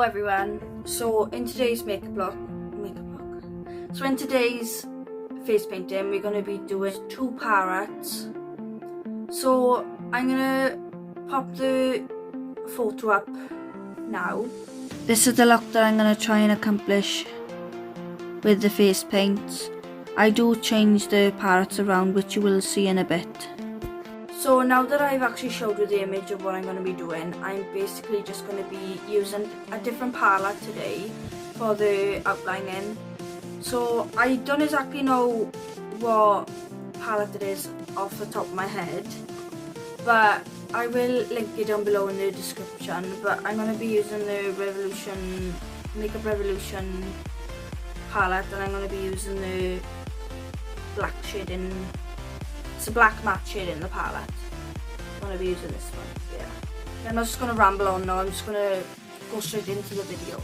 everyone. So in today's so in today's face painting, we're going to be doing two parrots. So I'm going to pop the photo up now. This is the look that I'm going to try and accomplish with the face paints. I do change the parrots around, which you will see in a bit. So now that I've actually showed you the image of what I'm going to be doing, I'm basically just going to be using a different palette today for the outlining. So I don't exactly know what palette it is off the top of my head, but I will link it down below in the description. But I'm going to be using the Makeup Revolution palette, and I'm going to be using the black shading. It's a black matte shade in the palette. I'm going to be using this one, yeah. I'm not just going to ramble on now, I'm just going to go straight into the video.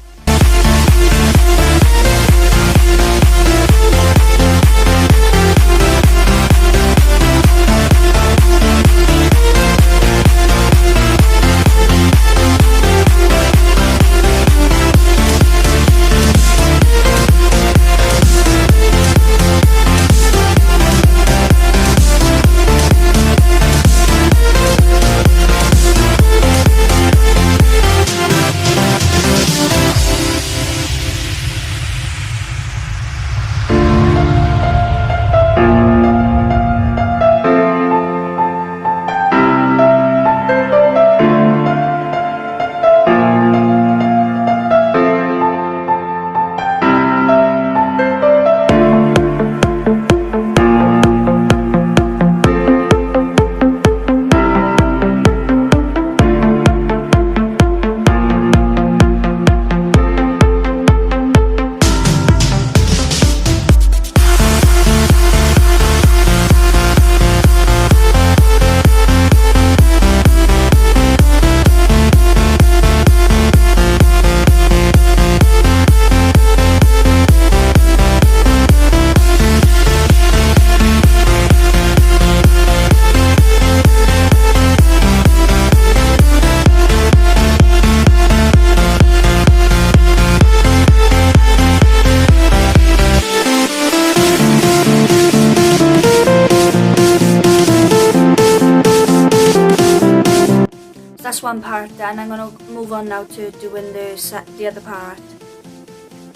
That's one parrot done. I'm going to move on now to doing the other parrot.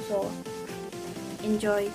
So, enjoy.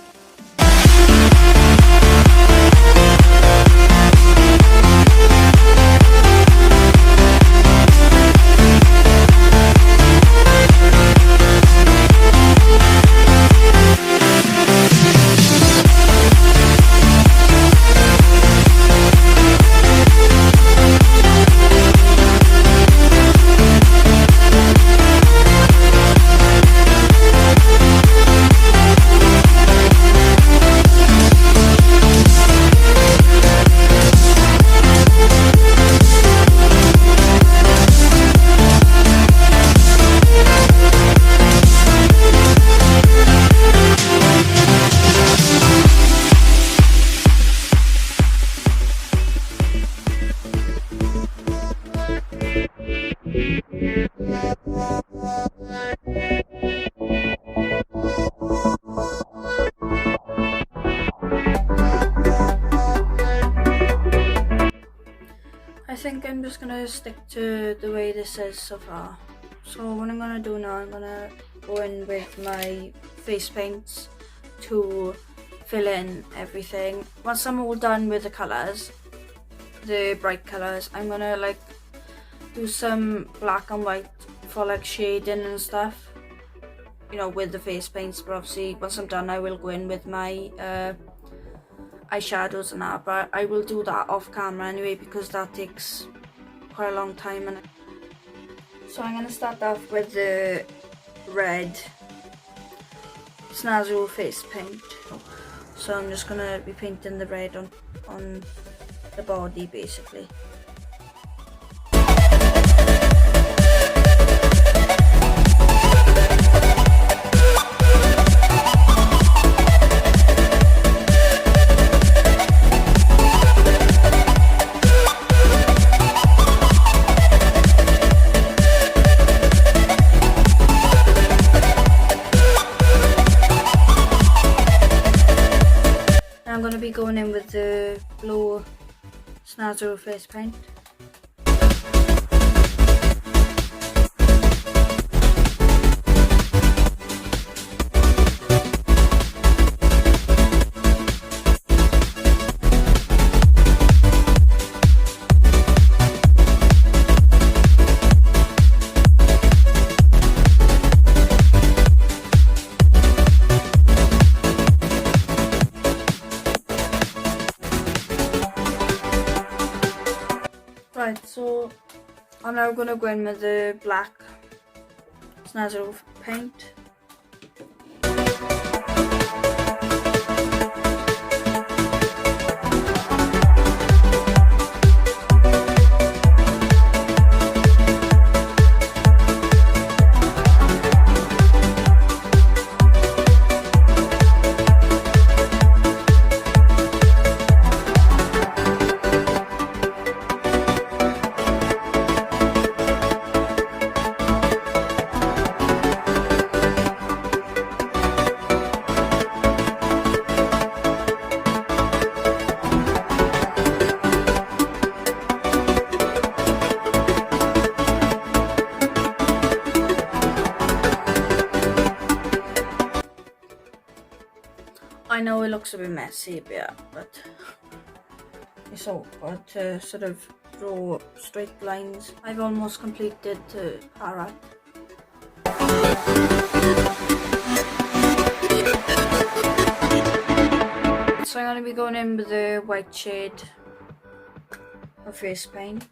I think I'm just going to stick to the way this is so far. So what I'm going to do now, I'm going to go in with my face paints to fill in everything. Once I'm all done with the colours, the bright colours, I'm going to do some black and white for shading and stuff, you know, with the face paints. But obviously once I'm done, I will go in with my eyeshadows and that, but I will do that off camera anyway because that takes quite a long time. So I'm going to start off with the red Snazaroo face paint. So I'm just going to be painting the red on the body basically. going to be going in with the blue Snazaroo face paint. Right, so I'm now going to go in with the black Snazaroo paint. I know it looks a bit messy, but it's all got to sort of draw straight lines. I've almost completed the parrot. So I'm going to be going in with the white shade of face paint.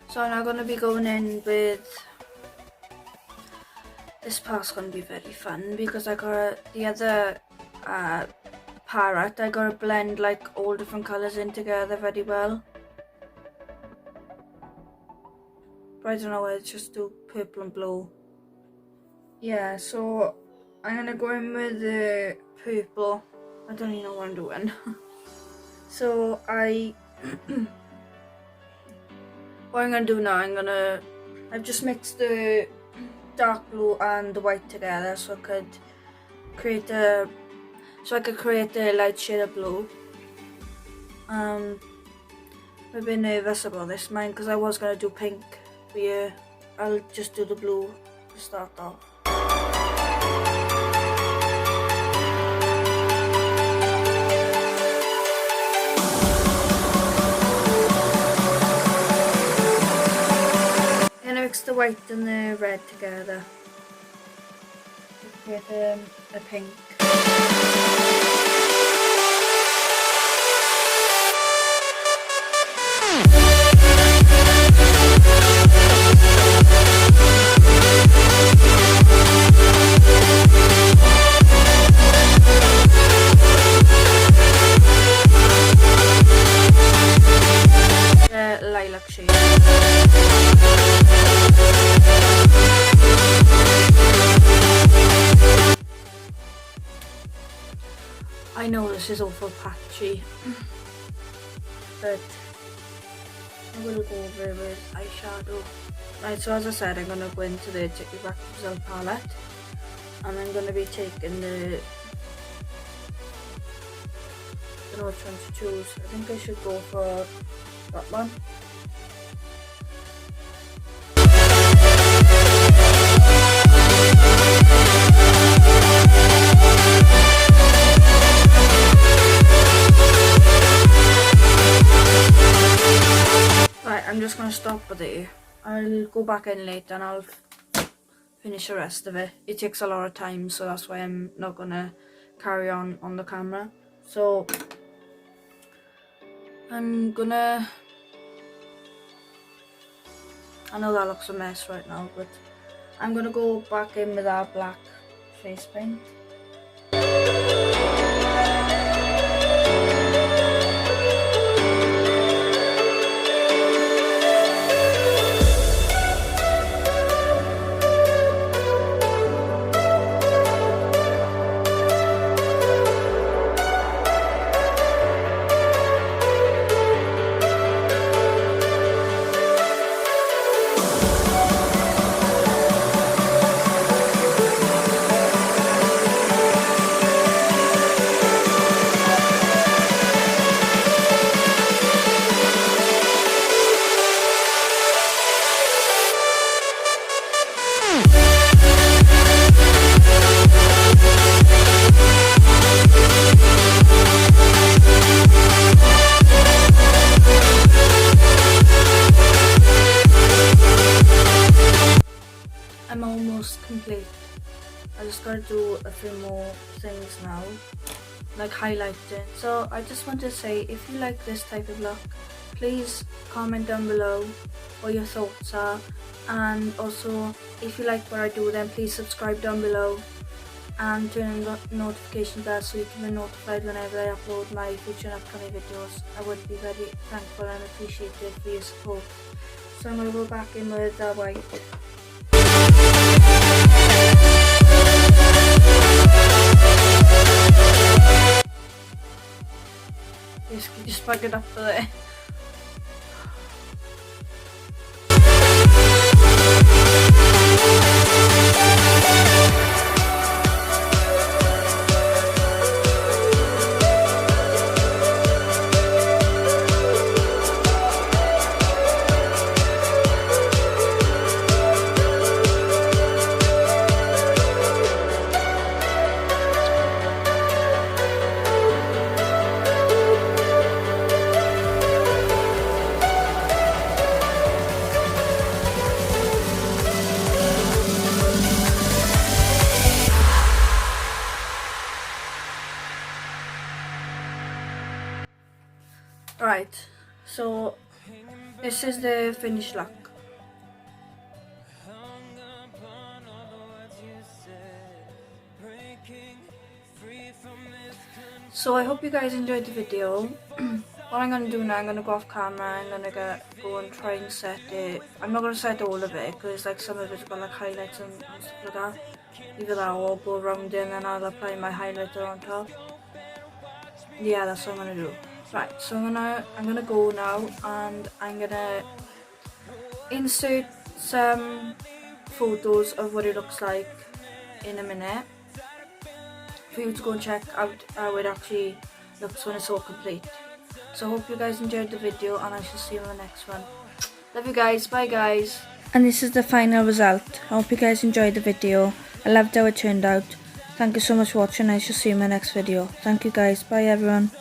So I'm now going to be going in with, this part's going to be very fun because I got the other parrot, I got to blend like all different colours in together very well. But I don't know, I'll just do purple and blue. Yeah, so I'm going to go in with the purple. I don't even know what I'm doing. So what I'm going to do now, I've just mixed the dark blue and the white together so I could create a light shade of blue. I'm a bit nervous about this mine because I was going to do pink, but yeah, I'll just do the blue to start off. Mix the white and the red together to create a pink. Lilac shade. I know this is awful patchy, but I will go over it with eyeshadow. Right, so as I said, I'm going to go into the Chicky Back Result palette and I'm going to be taking the, I don't know which one to choose. I think I should go for that one. I'm just going to stop there. I'll go back in later and I'll finish the rest of it. It takes a lot of time, so that's why I'm not going to carry on the camera. So I'm gonna, I know that looks a mess right now, but I'm gonna go back in with our black face paint. I'm almost complete. I just gotta do a few more things now, like highlighting. So I just want to say, if you like this type of look, please comment down below what your thoughts are, and also if you like what I do, then please subscribe down below and turn on the notification bell so you can be notified whenever I upload my future and upcoming videos. I would be very thankful and appreciated for your support. So I'm gonna go back in with the white. Just plug it up for there. Right, so this is the finished look. So I hope you guys enjoyed the video. What I'm going to do now, I'm going to go off camera, I'm going to go and try and set it. I'm not going to set all of it because like some of it's got like highlights and stuff like that. Either that or I'll go around it and then I'll apply my highlighter on top. Yeah, that's what I'm going to do. Right, so I'm gonna go now and I'm gonna insert some photos of what it looks like in a minute for you to go and check out how it actually looks when it's all complete. So I hope you guys enjoyed the video and I shall see you in the next one. Love you guys, bye guys. And this is the final result. I hope you guys enjoyed the video. I loved how it turned out. Thank you so much for watching. I shall see you in my next video. Thank you guys, bye everyone.